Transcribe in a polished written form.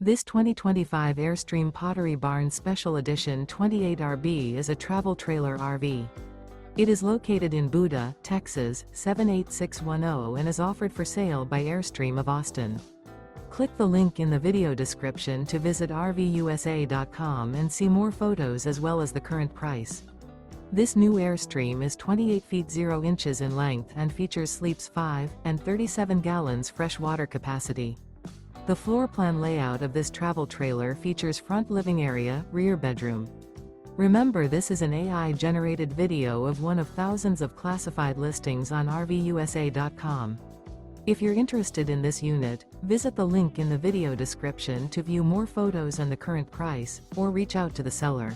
This 2025 Airstream Pottery Barn Special Edition 28RB is a travel trailer RV. It is located in Buda, Texas, 78610 and is offered for sale by Airstream of Austin. Click the link in the video description to visit RVUSA.com and see more photos as well as the current price. This new Airstream is 28 feet 0 inches in length and features sleeps 5 and 37 gallons fresh water capacity. The floor plan layout of this travel trailer features front living area, rear bedroom. Remember, this is an AI-generated video of one of thousands of classified listings on RVUSA.com. If you're interested in this unit, visit the link in the video description to view more photos and the current price, or reach out to the seller.